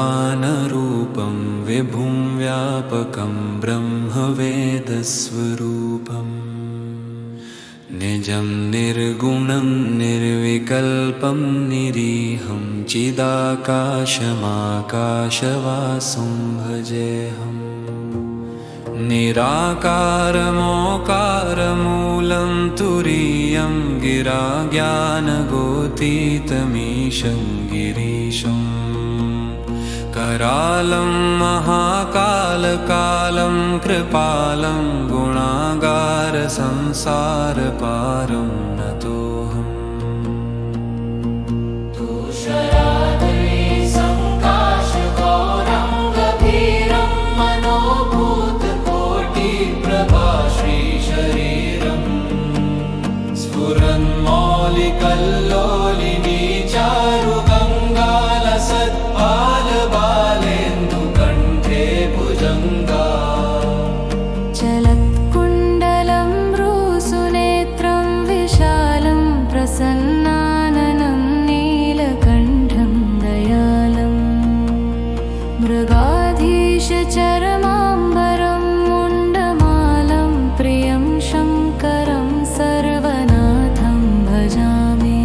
नमामीशमीशाननिर्वाणरूपं विभुं व्यापकं ब्रह्मवेदस्वरूपम् निजं निर्गुणं निर्विकल्पं निरीहं चिदाकाशमाकाशवासं भजेऽहम् निराकारमोकारमूलं तुरीयं गिरा ज्ञानगोतीतमीशं गिरीशं करालं महाकालकालं कृपालं गुणागारसंसारपारं नतोऽहम् कल्लोलिनी चारुगङ्गालसत्पालबालेन्दुकण्ठे भुजङ्गा चलत्कुण्डलं भ्रूसुनेत्रं विशालं प्रसन्नाननं नीलकण्ठं दयालं मृगाधीशचरमाम्बरं मुण्डमालं प्रियं शङ्करं सर्वनाथं भजामि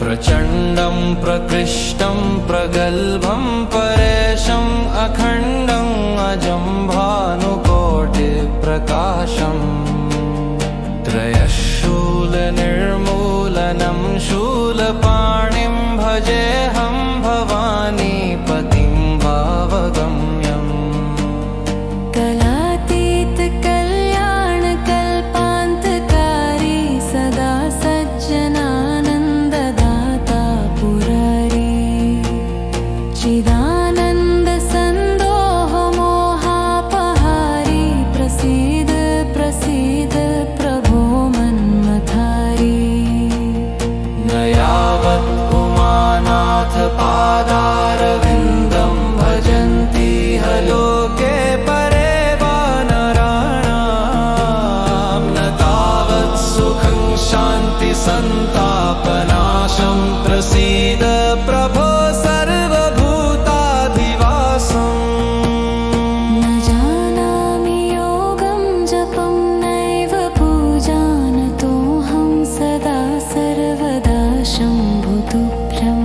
प्रचण्डं प्रकृष्टं प्रगल्भं परेशम् अखण्डम् अजं भानुकोटिप्रकाशम् त्रयशूलनिर्मूलनं शूलपाणिं भजेऽहं भवानीपतिं भावगम्यम् कलातीतकल्याणकल्पान्तकारी सदा सज्जनानन्ददाता पुरारी चिदानन्दसन्दोहमोहापहारी प्रसीद प्रसीद प्रभो मन्मथारी न यावत् उमानाथ पादारविन्दं भजन्ति ह लोके परे वा नराणां न तावत् सुखं शान्ति सन्तापनाशं प्रसीद प्रभो सर्वभूताधिवासम् न जानामि योगं जपं नैव पूजानतोऽहं सदा सर्वदा शम्भुतुभ्यं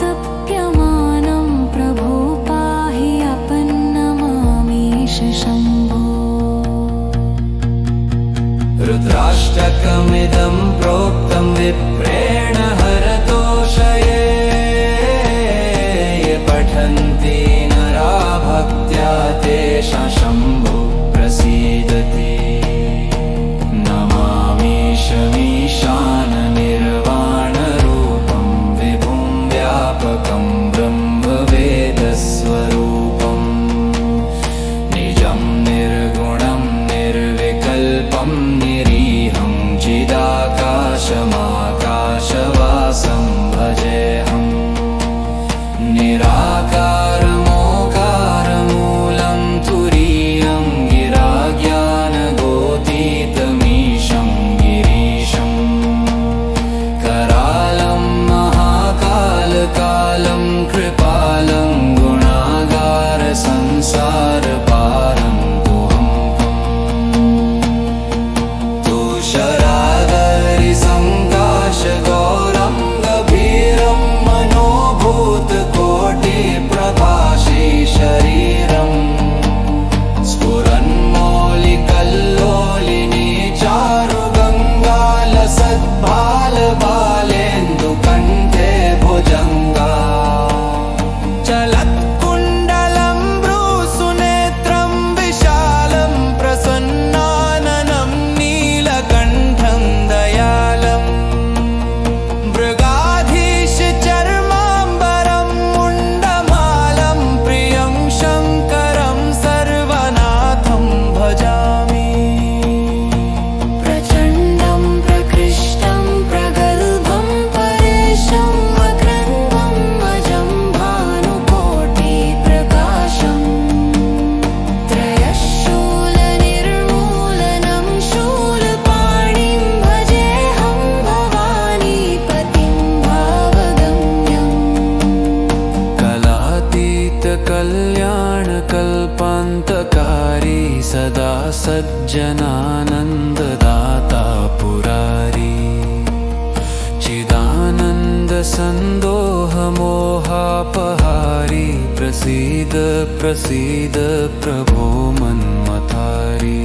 जराजन्मदुःखोऽघतातप्यमानं प्रभो पाहि अपन्नमामीश शम्भो रुद्राष्टकमिदं प्रोक्तं विप्रेण हरतोषये ये पठन्ति नरा भक्त्या तेषां शम्भो प्रसीदति नमामीशमीशाननिर्वाणरूपं विभुं व्यापकं ब्रह्मवेदस्वरूपम् निजं निर्गुणं निर्विकल्पं निरीहं चिदाकाशमाकाशवासं भजेऽहम् निराकारमोकारमूलं तुरीयं गिरा ज्ञानगोतीतमीशं गिरीशं करालं महाकालकालं कृपालं गुणागारसंसारपारं तुषारागरिसङ्काशगौरं गभीरं मनोभूतकोटिप्रभासी शरीरम् स्फुरन्मौलिकल्लोलिनी चारुगङ्गालसद्भालबालेन्दुकण्ठे भुजङ्गा चल कल्याणकल्पान्तकारी सदा सज्जनानन्ददाता पुरारी चिदानन्दसन्दोहमोहापहारी प्रसीद प्रसीद प्रभो मन्मथारी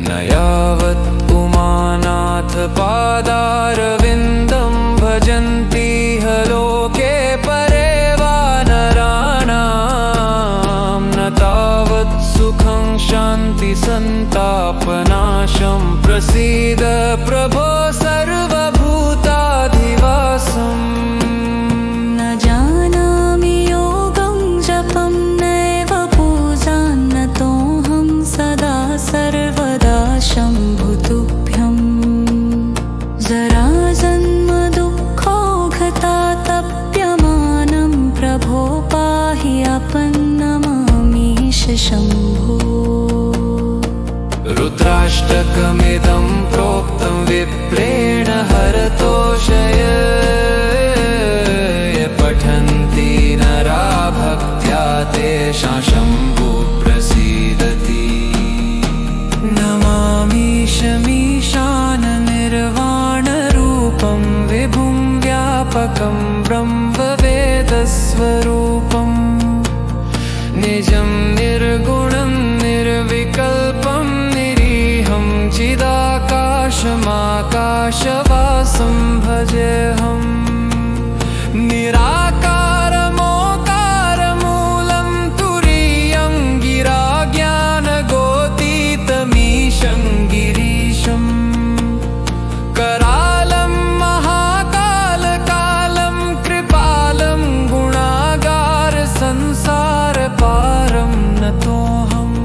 न यावत् उमानाथ पादारविन्दं भजन्ति ह लोके परे वानराणां न तावत् सुखं शान्ति सन्तापनाशं प्रसीद प्रभो सर्वभूताधिवासम् न जानामि योगं जपं नैव पूजान्नतोऽहं सदा सर्वदा शम्भुतुभ्यं जराजन्मदुःखौघतातप्यमानं प्रभो पाहि आपन्नमामीश शम्भो रुद्राष्टकमिदं प्रोक्तं विप्रेण हरतोषय पठन्ति नरा भक्त्या तेषां शम्भो प्रसीदति नमामीशमीशाननिर्वाणरूपं विभुं व्यापकं ब्रह्मवेदस्वरूपं निजं निर्गुणं निर्विकल्पं निरीहं चिदाकाशमाकाशवासं भजेऽहम् निराकारमोकारमूलं तुरीयं गिरा ज्ञानगोतीतमीशं गिरीशम् करालं महाकालकालं कृपालं गुणागार संसारपारं नतोऽहम्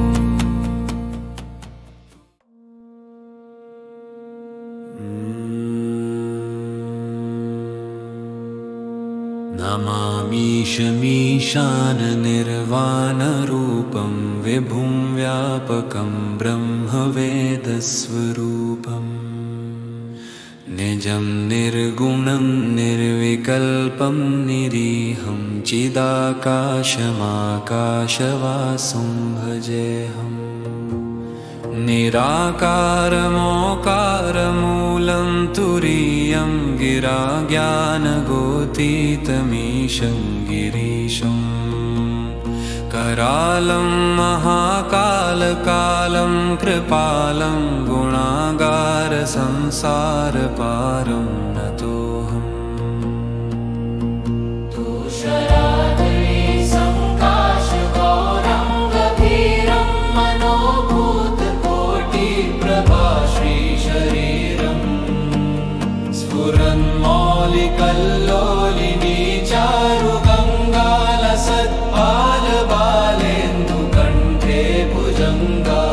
नमामीशमीशाननिर्वाणरूपं विभुं व्यापकं ब्रह्मवेदस्वरूपं निजं निर्गुणं निर्विकल्पं निरीहं चिदाकाशमाकाशवासं भजेऽहम् निराकारमोकारमूलं तुरीयं गिरा ज्ञानगोतीतमीशं गिरीशम् करालं महाकालकालं कृपालं गुणागार संसारपारं नतोऽहम् कल्लोलिनी चारु गङ्गालसत्पालबालेन्दुकण्ठे भुजङ्गा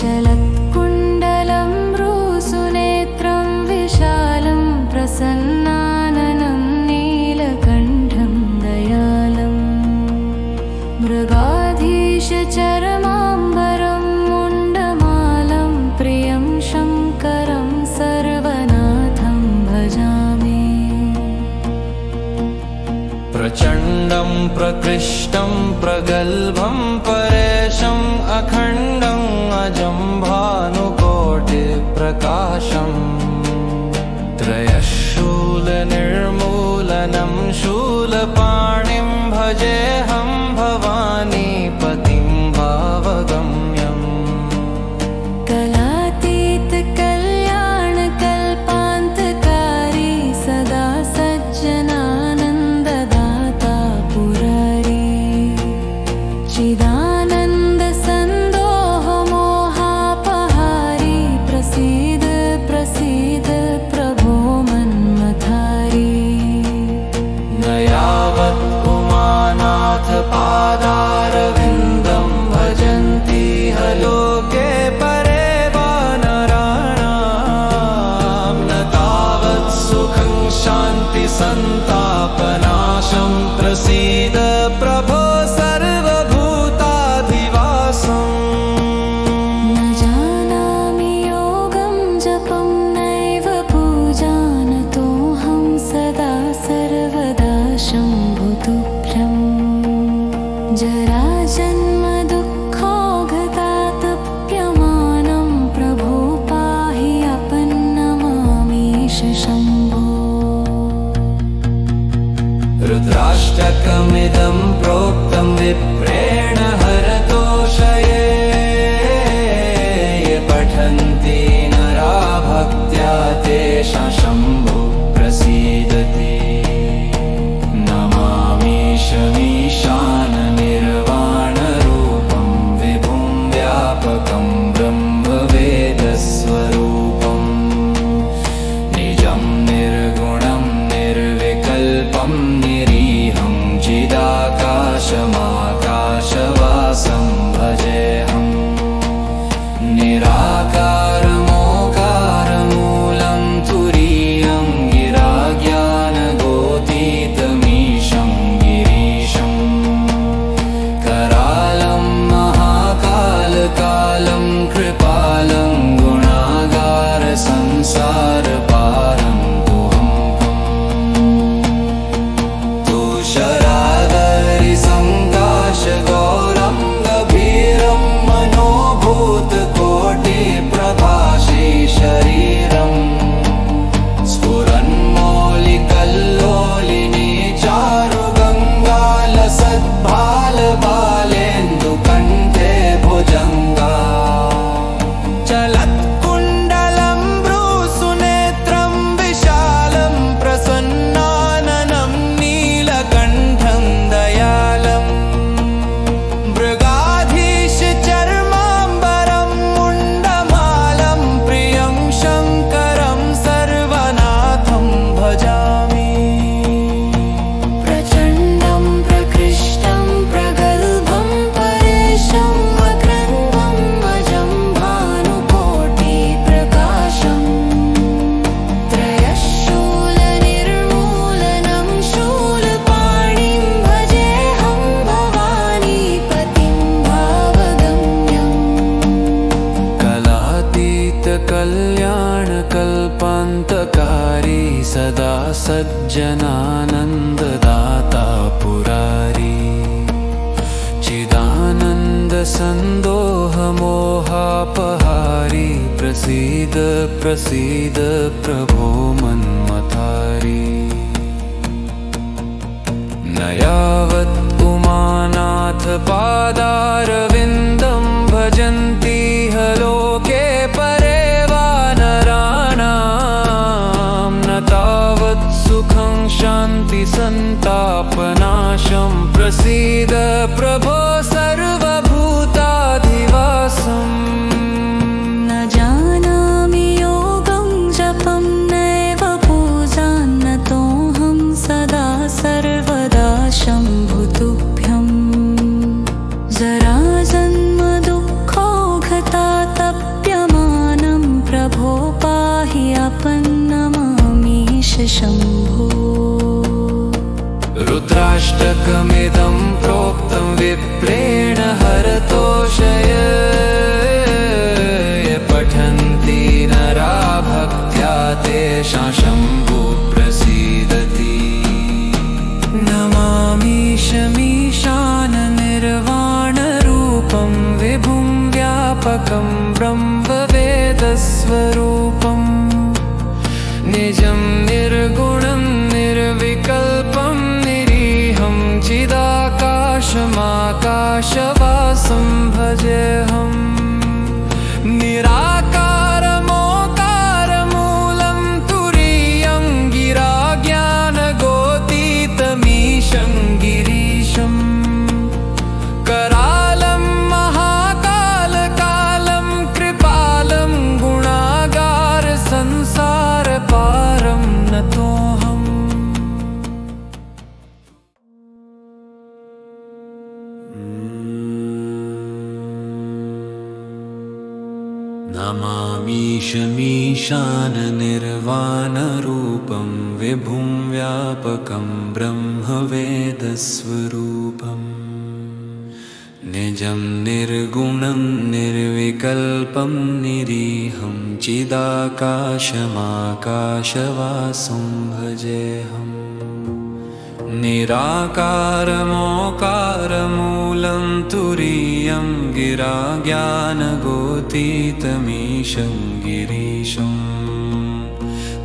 चलत्कुण्डलं भ्रूसुनेत्रं विशालं प्रसन्नाननं नीलकण्ठं दयालं मृगाधीशचरमाम्बरं मुण्डमालं प्रियं शङ्करं सर्वनाथं भजामि प्रचण्डं प्रकृष्टं प्रगल्भं परेशम् अखण्डम् अजं भानुकोटिप्रकाशम् त्रयशूलनिर्मूलनं शूलपाणिं भजेऽहं भवानीपतिं भावगम्यम् कलातीतकल्याणकल्पान्तकारी सदा सज्जनानन्ददाता पुरारी चिदानन्दसन्दोहमोहापहारी प्रसीद प्रसीद प्रभो मन्मथारी न यावत् रुद्राष्टकमिदं प्रोक्तं विप्रेण हरतोषये ये पठन्ति नरा भक्त्या तेषां शम्भुः प्रसीदति नमामि शमीशाननिर्वाणरूपं विभुं व्यापकं ब्रह्मवेदस्वरूपम् निजं निर्गुणं निर्विकल्पं निरीहं चिदाकाशमाकाशवासं भजेऽहम् निराकारमोकारमूलं तुरीयं गिराज्ञानगोतीतमीशं गिरीशम् करालं महाकालकालं कृपालं गुणागारसंसारपारं तुषारागरिसङ्काशगौरं गभीरं मनोभूतकोटिप्रभासी शरीरम् स्फुरन्मौलिकल्लोलिनी चारुगङ्गालसद्भालबालेन्दुकण्ठे भुजङ्गा चलत्कुण्डलं भ्रूसुनेत्रं विशालं प्रसन्नाननं नीलकण्ठं दयालम् मृगाधीशचर्माम्बरं मुण्डमालं प्रियं शङ्करं सर्वनाथं भजामि प्रचण्डं प्रकृष्टं प्रगल्भं परेशं वक्रन्वं अजं भानुकोटिप्रकाशम् त्रयशूलनिर्मूलनं शूलपाणिं भजेऽहं भवानीपतिं भावगम्यम् कलातीतकल्याणकल्पान्तकारी सदा सज्जनानन्ददाता पुरारी चिदानन्दसन्दोहमोहापहारी प्रसीद प्रसीद प्रभो मन्मथारी न यावत् उमानाथ पादारविन्दं भजन्ति ह लोके परे वा नराणां न तावत् सुखं शान्ति सन्तापनाशं प्रसीद प्रभो सर्वभूताधिवासम् न जानामि योगं जपं नैव पूजान्नतोऽहं सदा सर्वदा शम्भुतुभ्यं जराजन्मदुःखौघतातप्यमानं प्रभो पाहि आपन्नमामीश शम्भो रुद्राष्टकमिदं प्रोक्तं विप्रेण हरतोषय ये पठन्ति नरा भक्त्या तेषां शम्भुः प्रसीदति नमामि शमीशाननिर्वाणरूपं विभुं व्यापकं ब्रह्मवेदस्वरूपम् निजं निर्गुणं निर्विकल्पं निरीहं चिदाकाशमाकाशवासं भजेऽहम् निराकारमोकारमूलं तुरीयं गिराज्ञानगोतीतमीशं गिरीशम् करालं महाकालकालं कृपालं गुणागारसंसारपारं नतोऽहम् नमामि शमीशाननिर्वाणरूपं विभुं व्यापकं ब्रह्मवेदस्वरूपम् निजं निर्गुणं निर्विकल्पं निरीहं चिदाकाशमाकाशवासं भजेऽहम् निराकारमोकारमूलं तुरीयं गिराज्ञानगोतीतमीशं गिरीशम्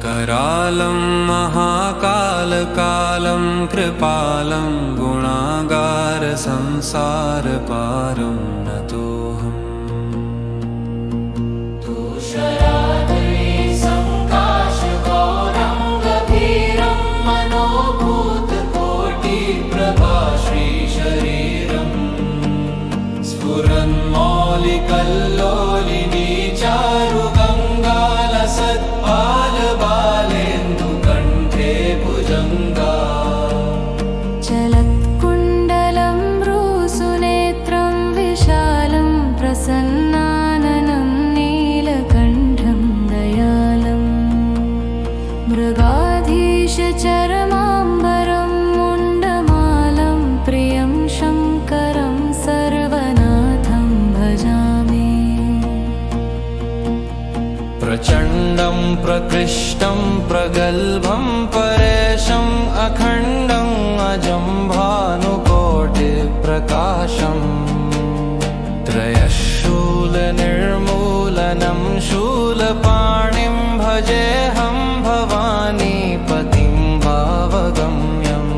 करालं महाकालकालं कृपालं गुणागार संसारपारं नतोऽहम् कल्लोलिनी चारु गङ्गालसत्पालबालेन्दु कण्ठे भुजङ्गा चलत्कुण्डलं भ्रूसुनेत्रं विशालं प्रसन्नाननं नीलकण्ठं दयालं मृगाधीशचरमाम्बरं मुण्डमालं प्रियं शङ्करं सर्वनाथं भजामि प्रचण्डं प्रकृष्टं प्रगल्भं परेशम् अखण्डं अजं भानुकोटिप्रकाशम् त्रयशूलनिर्मूलनं शूलपाणिं भजेऽहं भवानीपतिं भावगम्यम्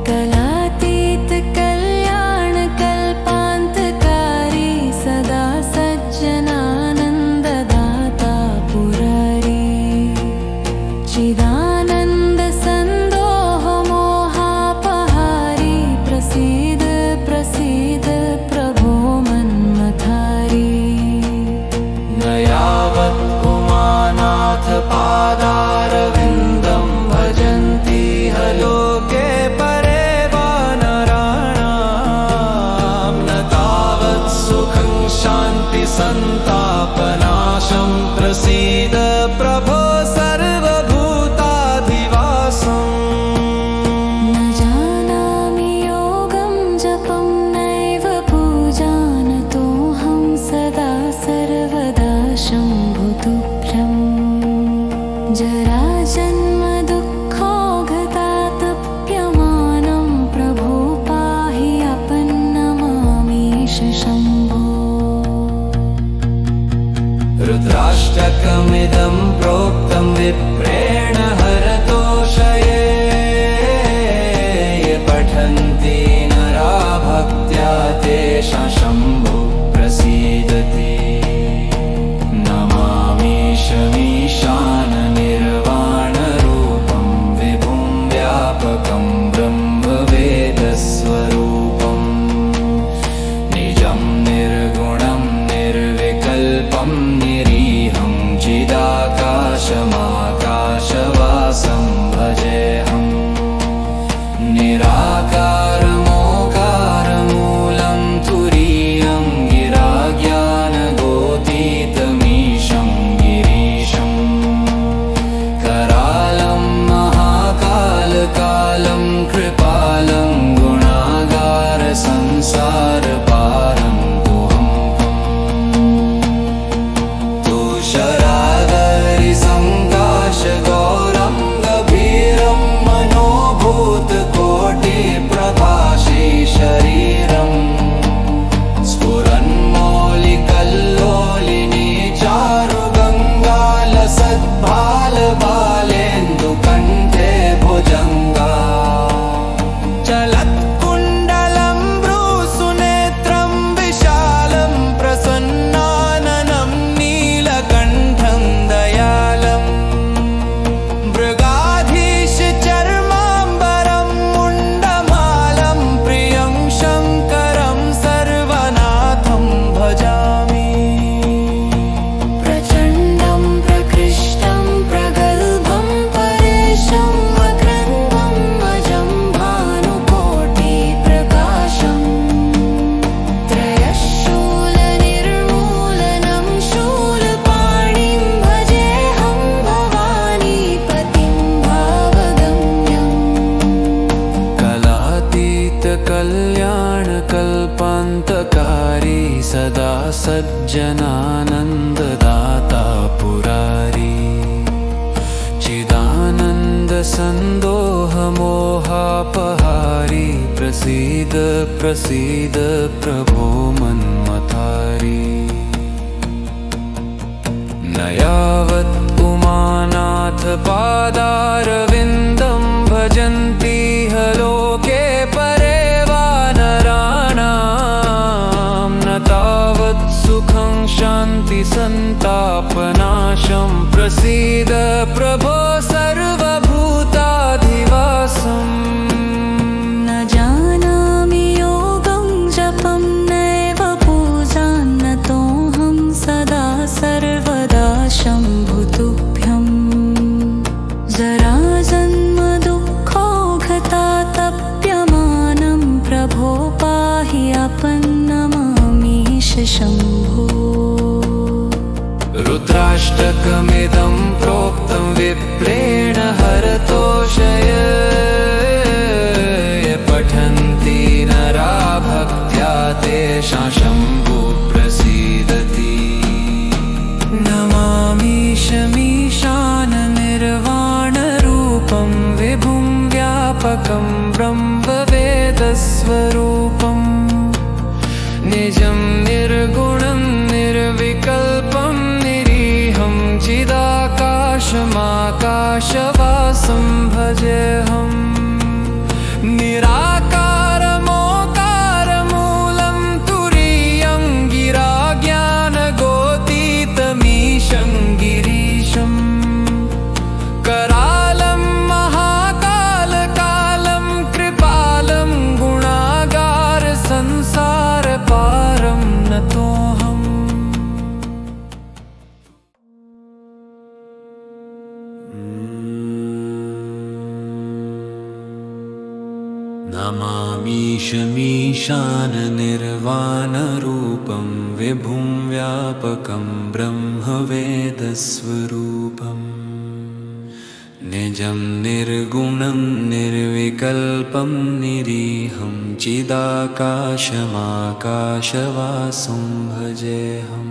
कलातीतकल्याणकल्पान्तकारी सदा सज्जनानन्ददाता पुरारी चिदानन्दसन्दोहमोहापहारी प्रसीद प्रसीद प्रभो मन्मथारी न यावत् उमानाथ पादारविन्दं भजन्ति ह लोके परे वानराणां न तावत् सुखं शान्ति सन्तापनाशं प्रसीद प्रभो सर्वभूताधिवासम् न जानामि योगं जपं नैव पूजानतोऽहं सदा सर्वदा शम्भुतुभ्यं जराजन्मदुःखोऽघतातप्यमानं प्रभो पाहि अपन्नमामीश शम्भो रुद्राष्टकमिदं प्रोक्तं विप्रेण हरतोषये ये पठन्ति नरा भक्त्या तेषां शम्भुः प्रसीदति नमामीशमीशाननिर्वाणरूपं विभुं व्यापकं ब्रह्मवेदस्वरूपम् निजं निर्गुणं निर्विकल्पं निरीहं चिदाकाशमाकाशवासं भजेऽहम् निराकारमोकारमूलं तुरीयं गिराज्ञानगोतीतमीशं गिरीशं करालं महाकालकालं कृपालं गुणागार संसारपारं तुषारागरिसङ्काशगौरं गभीरं मनोभूतकोटिप्रभासी शरीरं स्फुरन्मौलिकल्लोलिनी चारु गङ्गालसद्भालबालेन्दु कण्ठे भुजङ्गा चलत्कुण्डलं भ्रूसुनेत्रं विशालं प्रसन्नाननं नीलकण्ठं दयालं मृगाधीशचर्माम्बरं मुण्डमालं प्रियं शङ्करं सर्वनाथं भजामि प्रचण्डं प्रकृष्टं प्रगल्भं परेशम् अखण्डम् अजं भानुकोटिप्रकाशम् त्रयशूलनिर्मूलनं शूलपाणिं भजेऽहं भवानीपतिं भावगम्यम् कलातीतकल्याणकल्पान्तकारी सदा सज्जनानन्ददाता पुरारी चिदानन्दसन्दोहमोहापहारी प्रसीद प्रसीद प्रभो मन्मथारी न यावत् उमाना नाथ पादारविन्दं भजन्ति ह लोके परे वानराणां न तावत् सुखं शान्ति सन्तापनाशं प्रसीद प्रभो सर्वभूताधिवासम् न जानामि योगं जपं नैव पूजां न तोऽहं सदा सर्वदा शम्भुतुभ्यं जराजन्मदुःखोघतातप्यमानं प्रभो पाहि आपन्नमामीश शम्भो रुद्राष्टकमिदं प्रोक्तं विप्रेण हरतोषय ये पठन्ति नरा भक्त्या तेषां शम्भो प्रसीदति नमामीशमीशाननिर्वाणरूपं विभुं व्यापकं ब्रह्मवेदस्वरूपं निजं निर्गुणं निर्विकल्पं निरीहं चिदाकाशमाकाशवासं भजेऽहम् निराकारमोकारमूलं तुरीयं गिराज्ञानगोतीतमीशं गिरीशं करालं महाकालकालं कृपालं गुणागार संसारपारं नतोऽहम् नमामीशमीशाननिर्वाणरूपं विभुं व्यापकं ब्रह्मवेदस्वरूपं निजं निर्गुणं निर्विकल्पं निरीहं चिदाकाशमाकाशवासं भजेऽहम्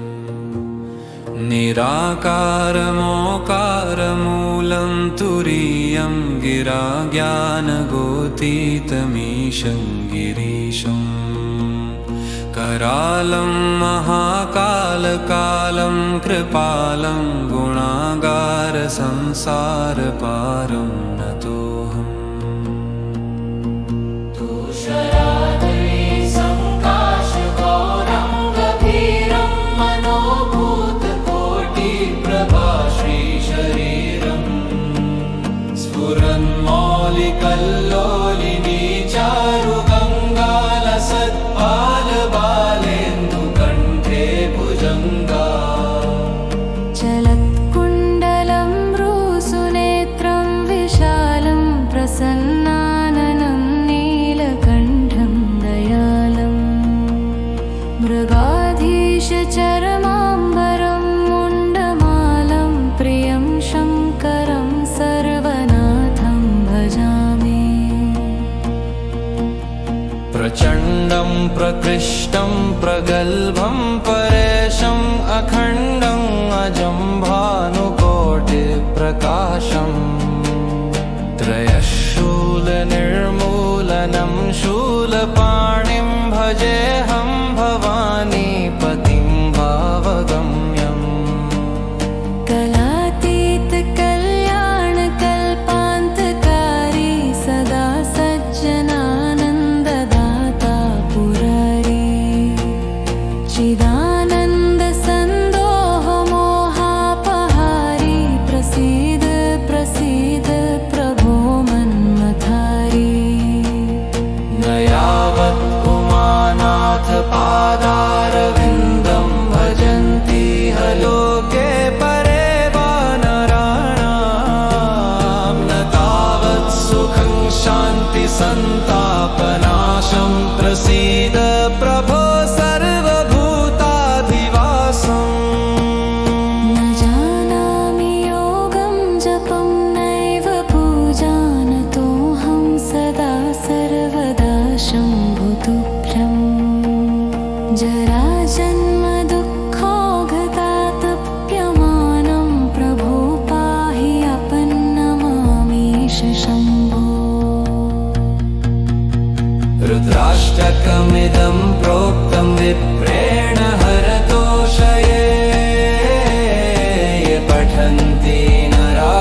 निराकारमोकारमूलं तुरीयं गिराज्ञानगोतीतमीशं गिरीशं करालं महाकालकालं कृपालं गुणागार संसारपारं नतोऽहम् कल्लोलिनी चारुगङ्गालसत्पालबालेन्दुकण्ठे भुजङ्गा चलत्कुण्डलं भ्रूसुनेत्रं विशालं प्रसन्नाननं नीलकण्ठं दयालं मृगाधीशचरमाम्बरं मुण्डमालं प्रियं शङ्करं सर्वनाथं भजामि प्रचण्डं प्रकृष्टं प्रगल्भं परेशम् अखण्डं अजं भानुकोटिप्रकाशं त्रयशूलनिर्मूलनं शूलपाणिं भजेऽहं भवानीपतिं भावगम्यम् कलातीतकल्याणकल्पान्तकारी सदा सज्जनानन्ददाता पुरारी चिदानन्दसन्दोहमोहापहारी प्रसीद प्रसीद प्रभो मन्मथारी न यावत् उमानाथ पादारविन्दं भजन्ति ह लोके परे वानराणां न तावत् सुखं शान्ति सन्तापनाशं प्रसीद प्रभो सर्वभूताधिवासम् न जानामि योगं जपं नैव पूजां न तोऽहं सदा सर्वदा शम्भुतुभ्यं जराजन्मदुःखोघतातप्यमानं प्रभो पाहि आपन्नमामीश शम्भो रुद्राष्टकमिदं प्रोक्तं विप्रेण हरतोषये ये पठन्ति नरा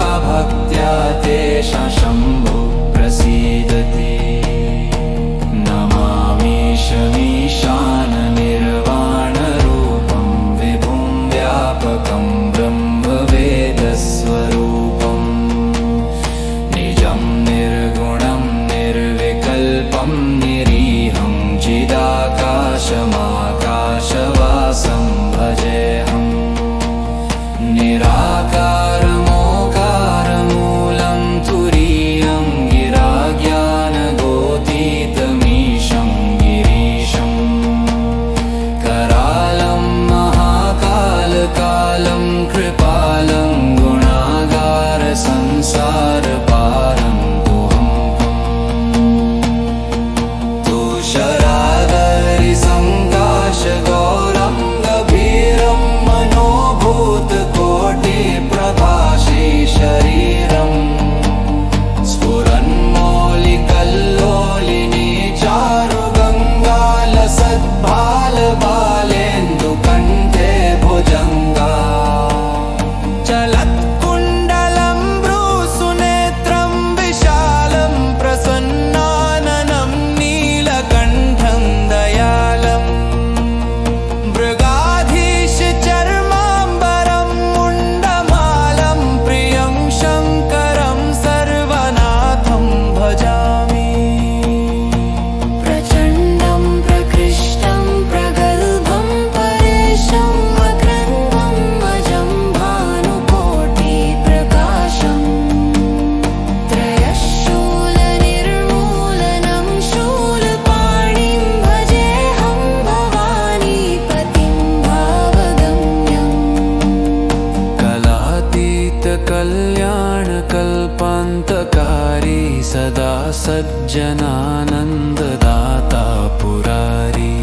सदा सज्जनानन्ददाता पुरारी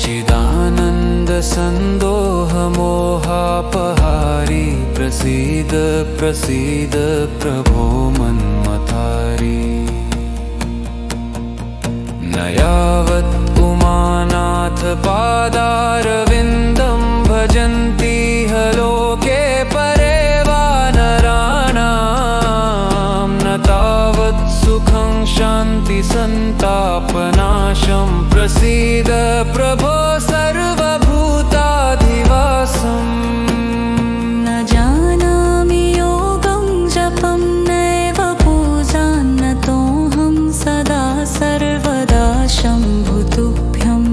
चिदानन्दसन्दोहमोहापहारी प्रसीद प्रसीद प्रभो मन्मथारी न यावत् उमानाथ पादारविन्दं भजन्ति ह लोके परे वानराणां न तावत् सुखं शान्ति सन्तापनाशं प्रसीद प्रभो सर्वभूताधिवासम् न जानामि योगं जपं नैव पूजान्नतोऽहं सदा सर्वदा शम्भुतुभ्यं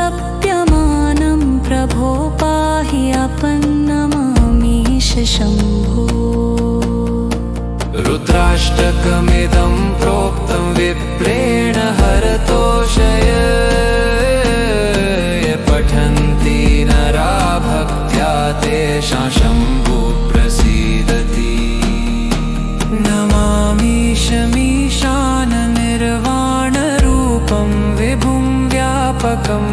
जराजन्मदुःखौघतातप्यमानं प्रभो पाहि आपन्नमामीश शम्भो रुद्राष्टकमिदं प्रोक्तं विप्रेण हरतोषय पठन्ति नरा भक्त्या तेषां शम्भु प्रसीदति नमामीशमीशाननिर्वाणरूपं विभुं व्यापकम्